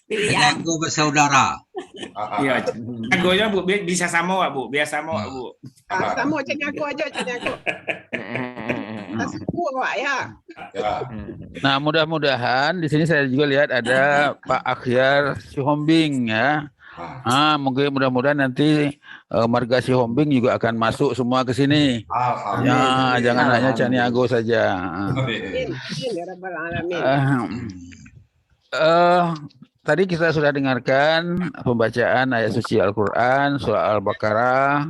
Jago bersaudara. Iya, jagonya Bu bisa sama Wak, Bu, biasa sama Wak, Bu. Sama Caniago aja, Caniago. Semua Wak ya. Nah, mudah-mudahan di sini saya juga lihat ada Pak Akhyar Sihombing ya. Mungkin mudah-mudahan nanti marga Sihombing juga akan masuk semua ke sini. Ya, jangan hanya Caniago saja. Amin ya rabbal alamin. Tadi kita sudah dengarkan pembacaan ayat suci Al-Quran, surah Al-Baqarah,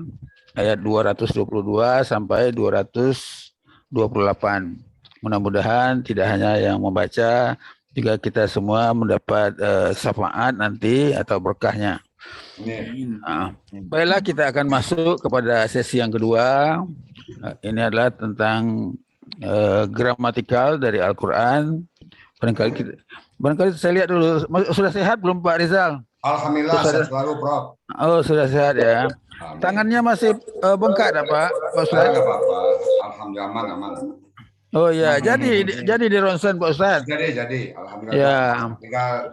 ayat 222 sampai 228. Mudah-mudahan tidak hanya yang membaca, juga kita semua mendapat syafaat nanti atau berkahnya. Baiklah, kita akan masuk kepada sesi yang kedua. Ini adalah tentang gramatikal dari Al-Quran. Barangkali saya lihat dulu, sudah sehat belum Pak Rizal? Alhamdulillah, sehat selalu, Prof. Oh, sudah sehat ya. Amin. Tangannya masih bengkak, Pak Ustaz? Enggak apa-apa. Alhamdulillah, aman. Oh ya, jadi di ronsen Pak Ustaz. Jadi, alhamdulillah. Ya.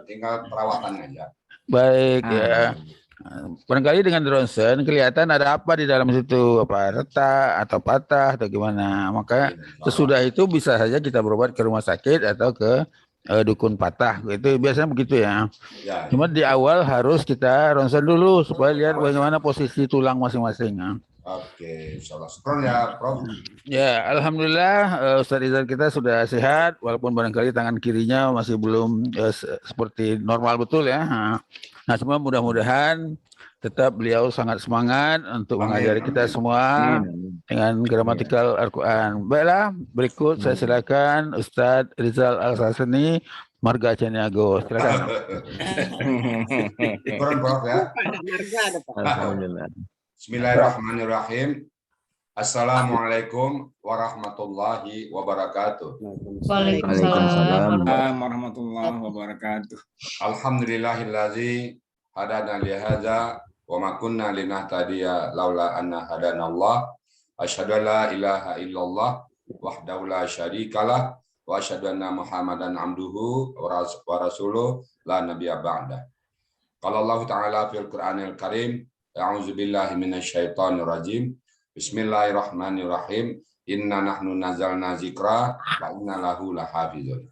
Tinggal perawatan aja. Baik ya. Barangkali dengan di ronsen kelihatan ada apa di dalam situ, apa retak atau patah atau gimana. Maka sesudah itu bisa saja kita berobat ke rumah sakit atau ke dukun patah, itu biasanya begitu ya. Cuma di awal harus kita ronsen dulu supaya lihat bagaimana posisi tulang masing-masing. Oke, insyaallah. Syukron ya, Prof. Ya, alhamdulillah Ustaz Rizal kita sudah sehat, walaupun barangkali tangan kirinya masih belum seperti normal betul ya. Nah, semua mudah-mudahan tetap beliau sangat semangat untuk mengajari kita semua dengan gramatikal Al-Quran. Baiklah, berikut saya silakan Ustaz Rizal Al-Sasani, Marga Caniago. Silakan. Syukron, Prof ya. Alhamdulillah. Bismillahirrahmanirrahim. Assalamualaikum warahmatullahi wabarakatuh. Waalaikumsalam warahmatullahi wabarakatuh. Alhamdulillahillazi hadana lihadza wa ma kunna linahtadiya laula anna hadanallah. Asyhadu an la ilaha illallah wahdahu la syarikalah wa asyhadu anna Muhammadan abduhu wa rasuluh la nabiyya ba'da. Qala Allah Ta'ala fil Qur'anil Karim, a'udzu billahi minasyaitonir rajim. Bismillahirrahmanirrahim. Inna nahnu nazzalna dzikra wa inna lahu lahafizun.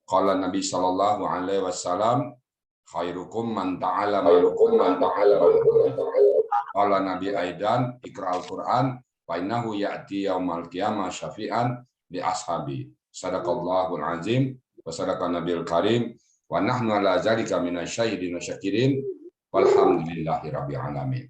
Qala Nabi sallallahu alaihi wasallam, khairukum man ta'allama Qala Nabi aidan iqra'ul Qur'an fa innahu ya'ti yaumal qiyamah syafi'an li ashabi. Sadaqallahul azim wa sadaqan nabiyul karim wa nahnu ala zalika minasyahidin wa syakirin walhamdulillahi rabbil alamin.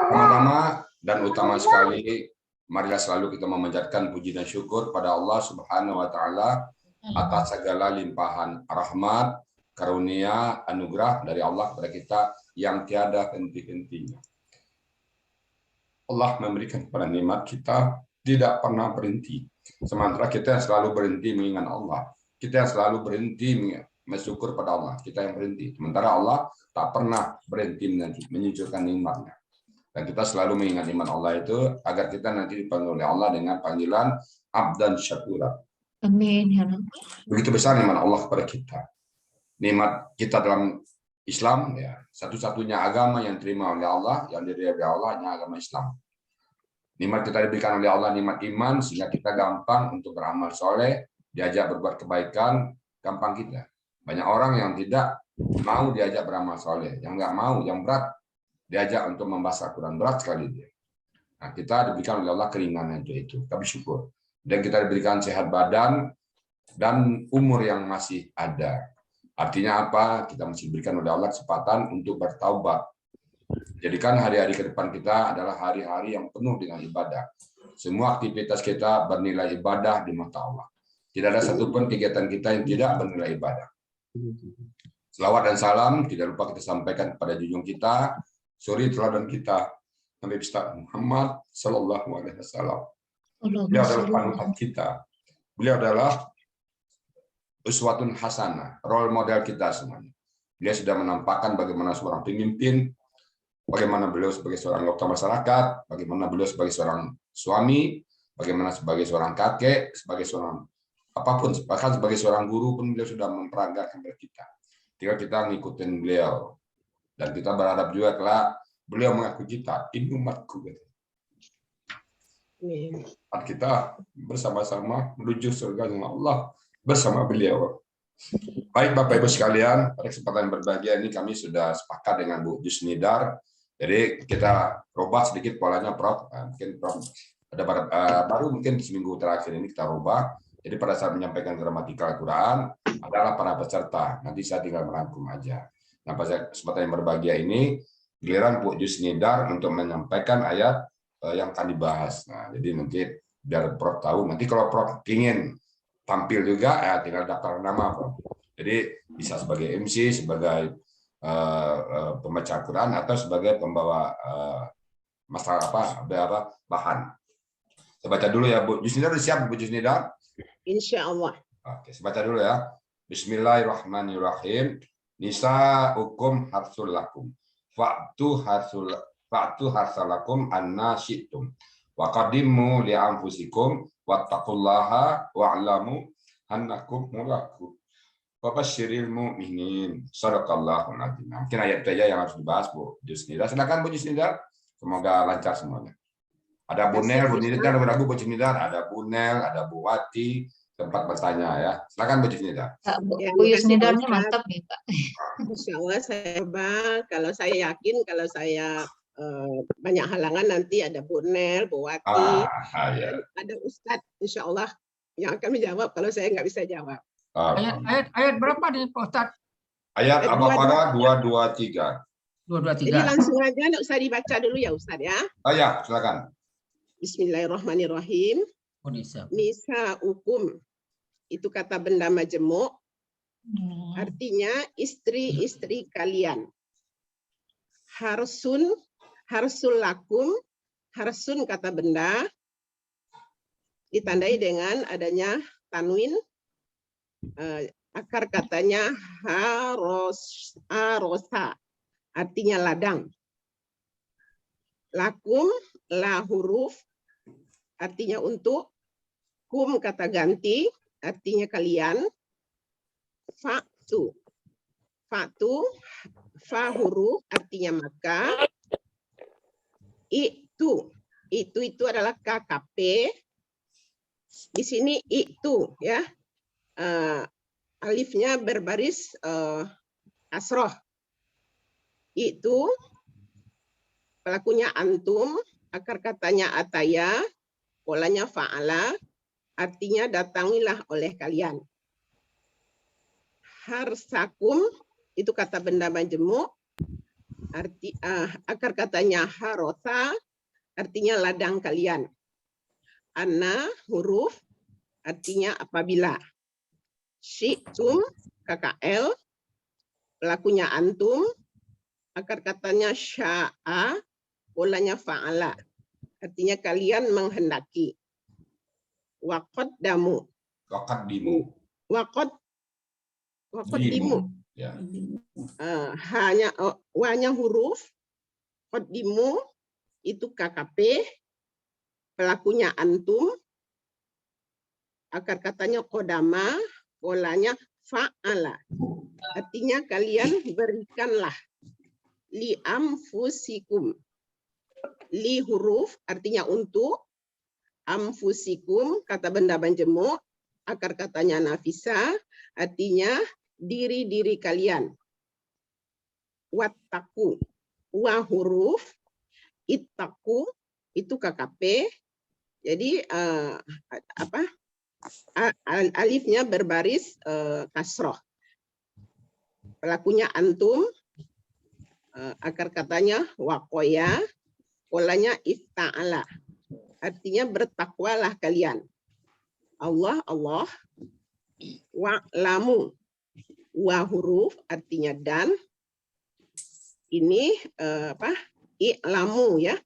Pertama dan utama sekali, marilah selalu kita memanjatkan puji dan syukur pada Allah Subhanahu wa taala atas segala limpahan rahmat, karunia, anugerah dari Allah kepada kita yang tiada henti-hentinya. Allah memberikan kepada nikmat kita tidak pernah berhenti. Sementara kita yang selalu berhenti mengingat Allah. Kita yang selalu berhenti bersyukur pada Allah. Kita yang berhenti. Sementara Allah tak pernah berhenti menyucurkan nikmatnya. Dan kita selalu mengingat nikmat Allah itu agar kita nanti dipanggil oleh Allah dengan panggilan abdan syakura. Amin. Begitu besar nikmat Allah kepada kita. Nikmat kita dalam Islam ya, satu-satunya agama yang terima oleh Allah, yang diridhai oleh Allah hanya agama Islam. Nikmat kita diberikan oleh Allah nikmat iman sehingga kita gampang untuk beramal soleh, diajak berbuat kebaikan, gampang kita. Banyak orang yang tidak mau diajak beramal soleh, yang nggak mau, yang berat diajak untuk membaca Quran, berat sekali dia. Nah, kita diberikan oleh Allah keringanan itu. Kami syukur. Dan kita diberikan sehat badan dan umur yang masih ada. Artinya apa? Kita masih diberikan oleh Allah kesempatan untuk bertaubat. Jadikan hari-hari ke depan kita adalah hari-hari yang penuh dengan ibadah. Semua aktivitas kita bernilai ibadah di mata Allah. Tidak ada satupun kegiatan kita yang tidak bernilai ibadah. Selawat dan salam tidak lupa kita sampaikan kepada junjung kita, suri teladan kita, Nabi besar Muhammad Sallallahu Alaihi Wasallam. Beliau adalah panutan kita. Beliau adalah uswatun hasanah, role model kita semuanya. Dia sudah menampakkan bagaimana seorang pemimpin, bagaimana beliau sebagai seorang anggota masyarakat, bagaimana beliau sebagai seorang suami, bagaimana sebagai seorang kakek, sebagai seorang apapun, bahkan sebagai seorang guru pun beliau sudah memperagakan kepada kita. Tinggal kita ngikutin beliau. Dan kita berharap juga kelak beliau mengaku kita, ini umatku. Umat kita bersama-sama menuju surga dengan Allah bersama beliau. Baik Bapak Ibu sekalian, pada kesempatan yang berbahagia ini kami sudah sepakat dengan Bu Jusnidar. Jadi kita rubah sedikit polanya Prof. Mungkin Prof ada baru mungkin seminggu terakhir ini kita rubah. Jadi pada saat menyampaikan gramatikal Al-Quran adalah para peserta. Nanti saya tinggal merangkum aja. Nah pada kesempatan yang berbahagia ini giliran Bu Jusnidar untuk menyampaikan ayat yang akan dibahas. Nah jadi nanti biar Prof tahu. Nanti kalau Prof ingin tampil juga, ya tinggal daftar nama, Prof. Jadi bisa sebagai MC, sebagai pembaca Quran atau sebagai pembawa masalah bahan. Saya baca dulu ya, Bu Jusnidar. Sudah siap, Bu Jusnidar? Insya Allah. Oke, saya baca dulu ya. Bismillahirrahmanirrahim. Nisa'ukum harsul lakum. Fa'tu harsalakum anna syi'tum. Wa qadimmu li'anfusikum wattaqullaha wa'lamu annakum mulaku. Wabashiril mu'minin. Shadaqallahul adzim. Mungkin ayat itu aja yang harus dibahas, Bu Jusnidar. Silakan Bu Jusnidar. Semoga lancar semuanya. Ada Bu Nel, Bu Nidar, ragu Bu Jusnidar. Ada Bu Nel, ada Bu Wati. Tempat bertanya ya. Silakan Bu Jusnidar. Bu Jusnidar ini mantap nih, Pak. Insya Allah saya coba. Kalau saya yakin, kalau saya banyak halangan nanti ada Bu Nel, Bu Wati, Ya. ada Ustadz Insya Allah yang akan menjawab kalau saya nggak bisa jawab. Ayat berapa nih Pak Ustaz? Ayat Al-Baqarah 223. 223. Jadi langsung aja nggak usah dibaca dulu ya Ustadz ya. Ya, silakan. Bismillahirrahmanirrahim. Nisa hukum itu kata benda majemuk, artinya istri-istri kalian. Harsun, harsul lakum, harsun kata benda ditandai dengan adanya tanwin. Akar katanya harosa, artinya ladang. Lakum, la huruf, artinya untuk. Kum kata ganti, artinya kalian. Fa'tu, fa huruf, artinya maka. Itu adalah KKP. Di sini itu ya. Alifnya berbaris kasroh. Itu pelakunya antum, akar katanya ataya, polanya fa'ala, artinya datangilah oleh kalian. Harsakum itu kata benda majemuk, akar katanya harosa, artinya ladang kalian. Anna huruf, artinya apabila. Syi'tum KKL, pelakunya antum, akar katanya sya'a, polanya fa'ala, artinya kalian menghendaki. Waqaddamu, waqaddimu, Ya. hanya huruf, qaddimu itu KKP, pelakunya antum, akar katanya qodama, polanya fa'ala. Artinya kalian berikanlah. Li amfusikum. Li huruf artinya untuk. Amfusikum kata benda majemuk. Akar katanya nafisa. Artinya diri-diri kalian. Wattaku. Wa huruf. Ittaku. Itu KKP. Jadi alifnya berbaris kasroh. Pelakunya antum, akar katanya waqoya, polanya ifta'ala. Artinya bertakwalah kalian. Allah, wa'lamu, wa huruf artinya dan. Ini i'lamu ya.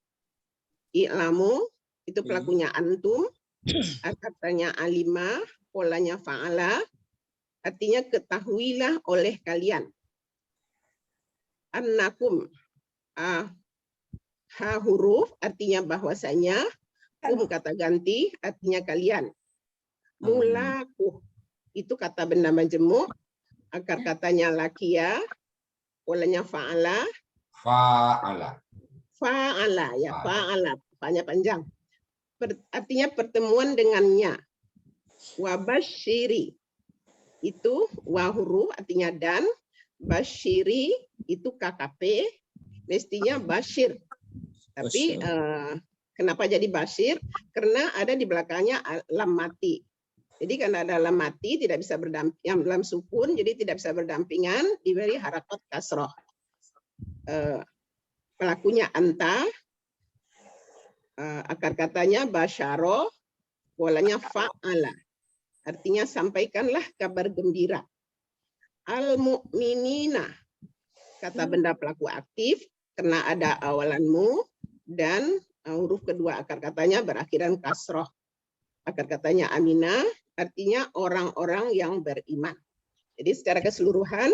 I'lamu itu pelakunya antum. Katanya alima, polanya fa'ala, artinya ketahuilah oleh kalian. Annakum, ha huruf, artinya bahwasanya, kata ganti, artinya kalian. Mulaku itu kata benda majemuk, akar katanya lakia, polanya fa'ala, Fa'ala. fa'ala ya, fa'ala, fa'nya panjang. Artinya pertemuan dengannya. Wabasyiri itu wa huruf artinya dan, basyiri itu KKP, mestinya basyir. Tapi kenapa jadi basyir? Karena ada di belakangnya lam mati. Jadi karena ada lam mati tidak bisa berdampingan, lam sukun jadi tidak bisa berdampingan, diberi harakat kasroh. Pelakunya anta, akar katanya basyaro, polanya fa'ala. Artinya sampaikanlah kabar gembira. Al-mu'minina, kata benda pelaku aktif, karena ada awalanmu, dan huruf kedua akar katanya berakhiran kasroh. Akar katanya aminah, artinya orang-orang yang beriman. Jadi secara keseluruhan,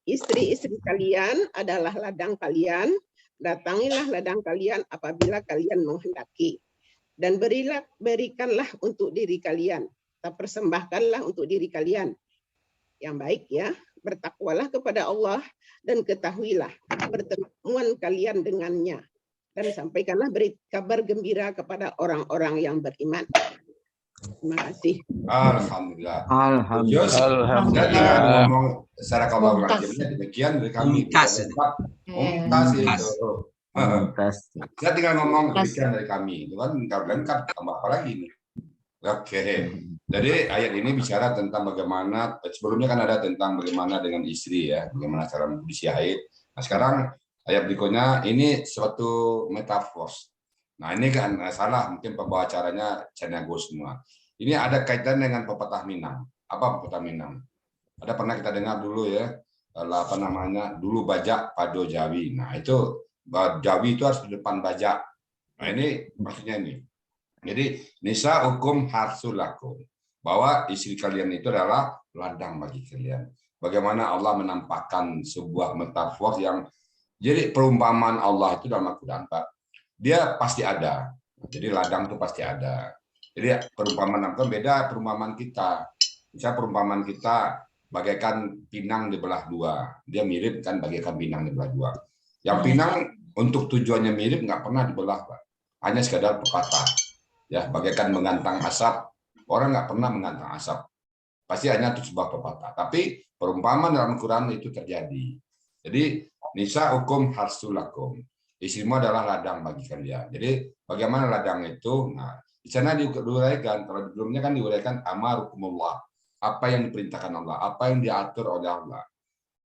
istri-istri kalian adalah ladang kalian, datangilah ladang kalian apabila kalian menghendaki. Dan berikanlah untuk diri kalian, persembahkanlah untuk diri kalian yang baik ya, bertakwalah kepada Allah dan ketahuilah pertemuan kalian dengannya dan sampaikanlah beri kabar gembira kepada orang-orang yang beriman. Terima kasih. Alhamdulillah. Alhamdulillah. Saya tinggal ngomong secara kalau Mumtaz. demikian dari kami. Mumtaz. Mumtaz itu. Mumtaz. Saya tinggal ngomong Mumtaz. demikian dari kami. Itu kan lengkap tambah apa lagi ini? Oke. Jadi ayat ini bicara tentang bagaimana, sebelumnya kan ada tentang bagaimana dengan istri ya, bagaimana cara mengkondisi haid. Nah sekarang ayat berikutnya ini suatu metafor. Nah ini kan salah, mungkin pembawa acaranya Canago semua. Ini ada kaitan dengan pepatah Minang. Apa pepatah Minang? Ada pernah kita dengar dulu ya, apa namanya, dulu bajak pado Jawi. Nah itu Jawi itu harus di depan bajak. Nah ini maksudnya ini. Jadi nisa hukum harsulakum, bahwa istri kalian itu adalah ladang bagi kalian. Bagaimana Allah menampakkan sebuah metafor yang jadi perumpamaan Allah itu dalam Al-Quran, Pak. Dia pasti ada. Jadi ladang itu pasti ada. Jadi perumpamaan itu beda perumpamaan kita. Misalnya perumpamaan kita bagaikan pinang dibelah dua. Dia mirip kan bagaikan pinang dibelah dua. Yang pinang untuk tujuannya mirip nggak pernah dibelah, Pak. Hanya sekadar pepatah. Ya, bagaikan mengantang asap. Orang nggak pernah mengantang asap. Pasti hanya itu sebuah pepatah. Tapi perumpamaan dalam Al-Quran itu terjadi. Jadi nisa hukum harsulakum. Istrimu adalah ladang bagi kalian. Jadi bagaimana ladang itu? Nah, di sana diuraikan. Kalau sebelumnya kan diuraikan amarukumullah. Apa yang diperintahkan Allah, apa yang diatur oleh Allah.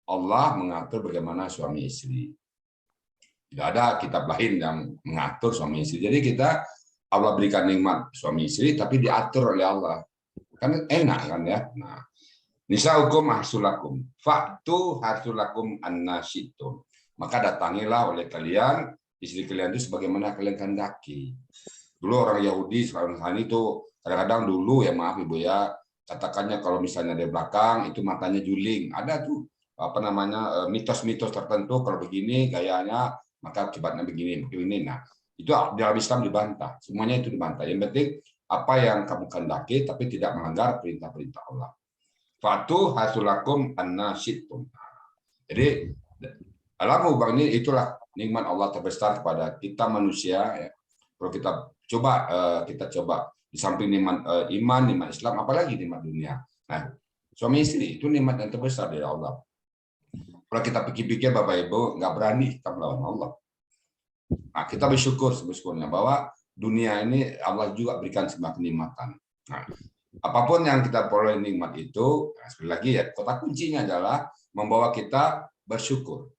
Allah mengatur bagaimana suami istri. Tidak ada kitab lain yang mengatur suami istri. Jadi kita Allah berikan nikmat suami istri, tapi diatur oleh Allah. Kan enak kan ya. Nah, nisa hukum harsulakum. Faktu harsulakum annasyitum. Maka datangilah oleh kalian, istri kalian itu sebagaimana kalian kehendaki. Dulu orang Yahudi, sekarang itu kadang-kadang dulu ya maaf Ibu ya, katakannya kalau misalnya dari belakang itu matanya juling. Ada tuh apa namanya mitos-mitos tertentu kalau begini gayanya maka akibatnya begini. Nah, itu dalam Islam dibantah. Semuanya itu dibantah. Yang penting apa yang kamu kehendaki tapi tidak melanggar perintah-perintah Allah. Fatu hasulakum annasyitum. Jadi alam ubang ini itulah nikmat Allah terbesar kepada kita manusia ya. Kalau kita coba di samping nikmat iman, nikmat Islam, apalagi nikmat dunia. Nah, suami istri itu nikmat yang terbesar dari Allah. Kalau kita pikir-pikir Bapak Ibu nggak berani kita melawan Allah. Nah, kita bersyukur sebetulnya bahwa dunia ini Allah juga berikan sebuah kenikmatan. Nah, apapun yang kita peroleh nikmat itu, nah, sekali lagi ya, kata kuncinya adalah membawa kita bersyukur.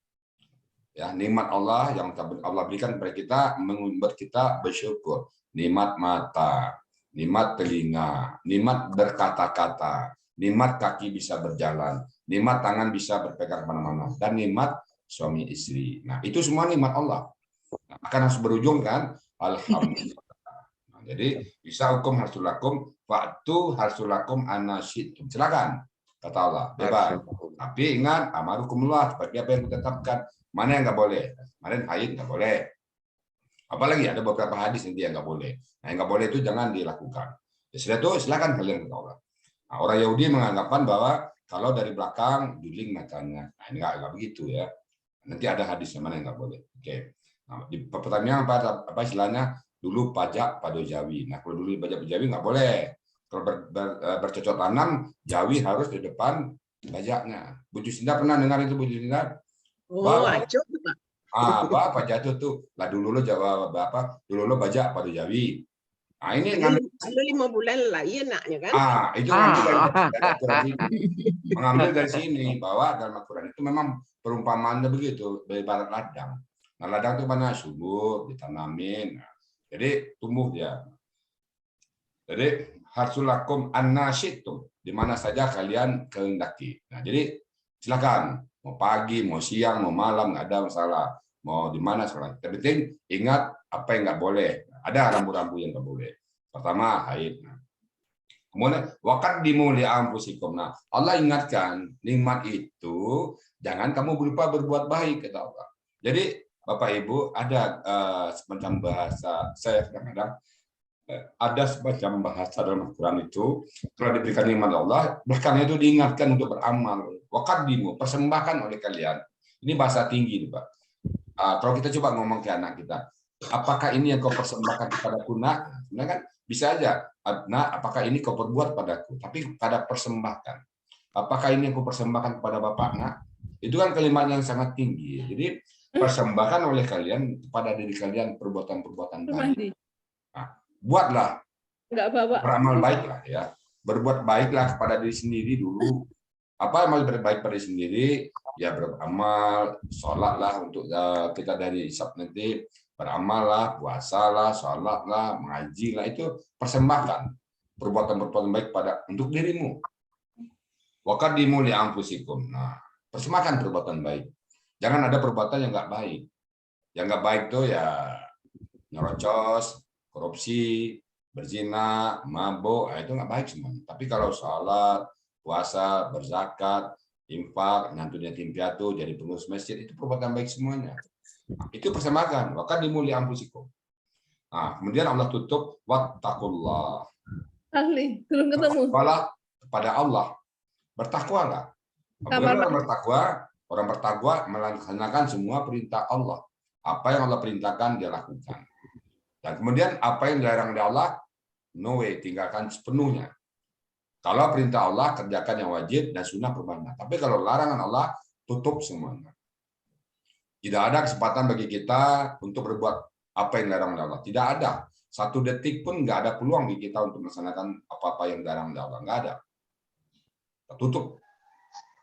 Ya, nikmat Allah yang Allah berikan kepada kita membuat kita bersyukur. Nikmat mata, nikmat telinga, nikmat berkata-kata, nikmat kaki bisa berjalan, nikmat tangan bisa berpegang kemana-mana, dan nikmat suami istri. Nah, itu semua nikmat Allah. Nah, akan harus berujung kan? Alhamdulillah. Nah, jadi bisa hukum harsulakum, waktu harsulakum anasyitum. Silakan, kata Allah, bebas. Tapi ingat, amarukumullah, seperti apa yang ditetapkan. Mana yang nggak boleh? Kemarin haid nggak boleh. Apalagi ada beberapa hadis nanti yang nggak boleh. Nah, yang nggak boleh itu jangan dilakukan. Setelah itu silakan kalian bertaubat. Nah, orang Yahudi menganggapan bahwa kalau dari belakang juling matanya. Nah, ini nggak begitu ya. Nanti ada hadisnya mana yang nggak boleh. Oke. Nah, di pertanyaan apa istilahnya dulu pajak pada Jawi. Nah, kalau dulu pajak Jawi nggak boleh. Kalau bercocok tanam, Jawi harus di depan pajaknya. Bu Jusinda pernah dengar itu, Bu Jusinda? Oh, acuh, Pak. Apa jatuh tuh? Lah dulu lo jawab apa? Dulu lo bajak pada Jawi. Nah, ini Lalu 5 bulan lah, iya naknya kan? itu ngambil dari Al-Quran ini. Mengambil dari sini bahwa dalam Al-Quran itu memang perumpamaannya begitu, ibarat ladang. Nah, ladang itu mana? Subur, ditanamin. Nah, jadi tumbuh dia. Jadi harsulakum an-nasyitum, di mana saja kalian kehendaki. Nah, jadi silakan mau pagi, mau siang, mau malam, nggak ada masalah. Mau di mana sekarang. Yang penting ingat apa yang nggak boleh. Ada rambu-rambu yang nggak boleh. Pertama, haid. Kemudian waqaddimu li anfusikum. Nah, Allah ingatkan nikmat itu jangan kamu berupa berbuat baik, kata Allah. Jadi Bapak Ibu ada semacam bahasa, saya kadang-kadang ada semacam bahasa dalam Al-Quran itu telah diberikan nikmat Allah, belakangnya itu diingatkan untuk beramal. Waqaddimu, persembahkan oleh kalian. Ini bahasa tinggi, Pak. Kalau kita coba ngomong ke anak kita, apakah ini yang kau persembahkan kepadaku, nak? Sebenarnya kan bisa aja, nak, apakah ini kau perbuat padaku? Tapi pada persembahkan. Apakah ini yang kau persembahkan kepada bapak, nak? Itu kan kalimat yang sangat tinggi. Jadi persembahkan oleh kalian kepada diri kalian perbuatan-perbuatan baik. Nah, buatlah, beramal baiklah ya. Berbuat baiklah kepada diri sendiri dulu. Apa yang berbaik pada diri sendiri? Ya beramal, sholatlah untuk kita dari Isab nanti. Beramallah, puasalah, sholatlah, mengajilah, itu persembahkan perbuatan-perbuatan baik pada untuk dirimu. Waqaddimu li anfusikum. Nah, persembahkan perbuatan baik. Jangan ada perbuatan yang nggak baik. Yang nggak baik tuh ya nyerocos, korupsi, berzina, mabuk, itu nggak baik semua. Tapi kalau sholat, puasa, berzakat, infak, nyantun yatim piatu, jadi pengurus masjid, itu perbuatan baik semuanya. Itu persembahkan, waqaddimu li anfusikum. Nah, kemudian Allah tutup wattaqullah. Ahli, belum ketemu. Bertakwalah kepada Allah. Bertakwalah. Orang bertakwa melaksanakan semua perintah Allah. Apa yang Allah perintahkan dia lakukan. Dan kemudian apa yang dilarang oleh Allah, no way, tinggalkan sepenuhnya. Kalau perintah Allah kerjakan yang wajib dan sunnah perbanyak. Tapi kalau larangan Allah tutup semuanya. Tidak ada kesempatan bagi kita untuk berbuat apa yang dilarang oleh Allah. Tidak ada. 1 detik pun nggak ada peluang bagi kita untuk melaksanakan apa-apa yang dilarang oleh Allah. Nggak ada. Tutup.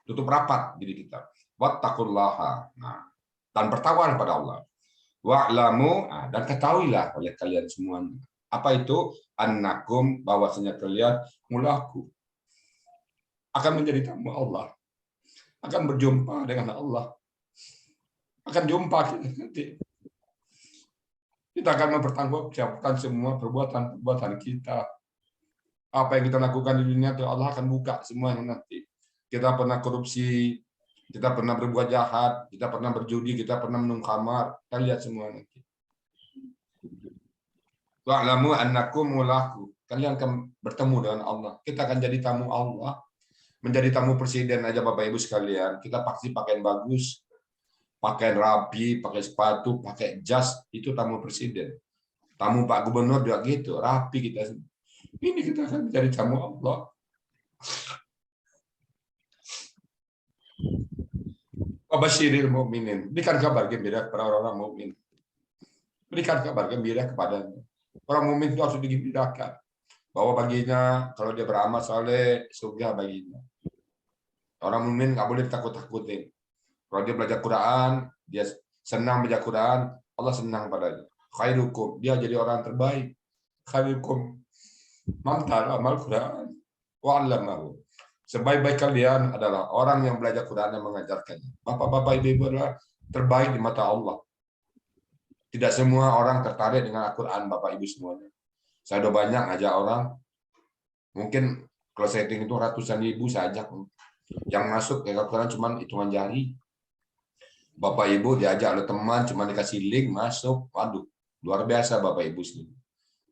Tutup rapat diri kita. Wattaqullaha. Nah, dan bertakwalah pada Allah. Wa'lamu, dan ketahuilah oleh kalian semuanya. Apa itu? Annakum, bahwasanya kalian mulaku akan menjadi tamu Allah. Akan berjumpa dengan Allah. Akan jumpa kita nanti. Kita akan mempertanggungjawabkan semua perbuatan-perbuatan kita. Apa yang kita lakukan di dunia itu Allah akan buka semuanya nanti. Kita pernah korupsi, kita pernah berbuat jahat, kita pernah berjudi, kita pernah minum khamar. Kita lihat semua nanti. Wa'lamu annakum mulaku. Kalian akan bertemu dengan Allah. Kita akan jadi tamu Allah. Menjadi tamu presiden aja Bapak Ibu sekalian. Kita pasti pakaian bagus. Pakai rapi, pakai sepatu, pakai jas, itu tamu presiden. Tamu Pak Gubernur juga gitu, rapi kita. Ini kita akan menjadi tamu Allah. Wabasyiril mu'minin. Berikan kabar gembira kepada orang-orang mukmin. Berikan kabar gembira kepadanya. Orang mukmin itu harus digembirakan. Bahwa baginya, kalau dia beramal saleh, surga baginya. Orang mukmin nggak boleh takut-takutin. Kalau dia belajar Quran, dia senang baca Quran, Allah senang padanya. Khairukum, dia jadi orang terbaik. Khairukum, man ta'allama al-Quran wa 'allamahu. Sebaik-baik kalian adalah orang yang belajar Quran dan mengajarkannya. Bapak-bapak, ibu-ibu adalah terbaik di mata Allah. Tidak semua orang tertarik dengan Al-Quran, Bapak Ibu semuanya. Saya udah banyak ngajak orang, mungkin kalau saya hitung itu ratusan ribu saya ajak. Yang masuk ke Al-Quran cuma hitungan jari. Bapak Ibu diajak oleh teman, cuma dikasih link, masuk. Waduh, luar biasa Bapak Ibu sendiri.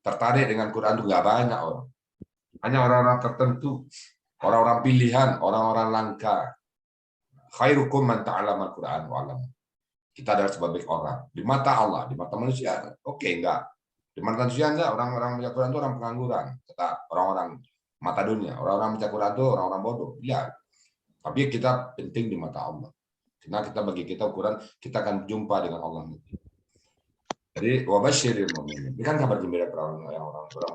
Tertarik dengan Quran itu nggak banyak orang. Hanya orang-orang tertentu, orang-orang pilihan, orang-orang langka. Khairukum man ta'allama al-Qur'an wa 'allama. Kita adalah sebaik orang di mata Allah, di mata manusia. Oke, enggak. Di mata manusia enggak, orang-orang baca Quran itu orang pengangguran, tetap orang-orang mata dunia, orang-orang baca Quran itu orang-orang bodoh. Iya. Tapi kita penting di mata Allah. Karena bagi kita ukuran kita akan jumpa dengan Allah nanti. Jadi wabasyiril mu'minin. Ini kan kabar gembira para orang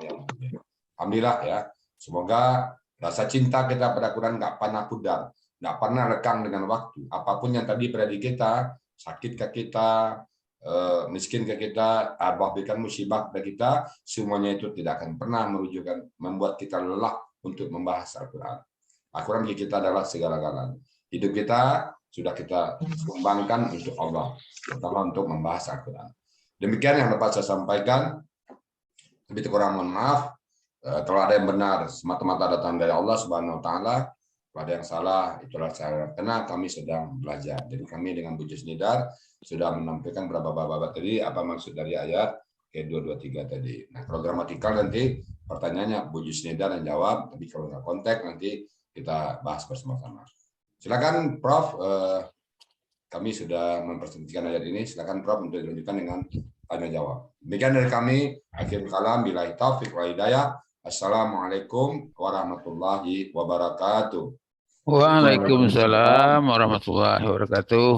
yang mukmin. Alhamdulillah ya. Semoga rasa cinta kita pada Quran nggak pernah pudar, nggak pernah lekang dengan waktu. Apapun yang tadi berada di kita, sakit ke kita, miskin ke kita, bahkan musibah ke kita, semuanya itu tidak akan pernah membuat kita lelah untuk membahas Al-Quran. Al-Quran bagi kita adalah segala-galanya. Hidup kita sudah kita sumbangkan untuk Allah, terutama untuk membahas Al-Quran. Demikian yang dapat saya sampaikan. Lebih kurang mohon maaf. Kalau ada yang benar, semata-mata datang dari Allah Subhanahu Wa Taala. Kalau ada yang salah, itulah saya karena kami sedang belajar. Jadi kami dengan Bu Jus Nidar sudah menampilkan beberapa bab tadi apa maksud dari ayat ke-223 tadi. Nah, kalau gramatikal nanti pertanyaannya Bu Jus Nidar yang jawab, tapi kalau nggak konteks nanti kita bahas bersama-sama. Silakan Prof, kami sudah mempresentasikan ayat ini. Silakan Prof untuk dilanjutkan dengan tanya jawab. Demikian dari kami. Akhirul kalam, billahi taufiq wal hidayah. Assalamualaikum warahmatullahi wabarakatuh. Waalaikumsalam warahmatullahi wabarakatuh.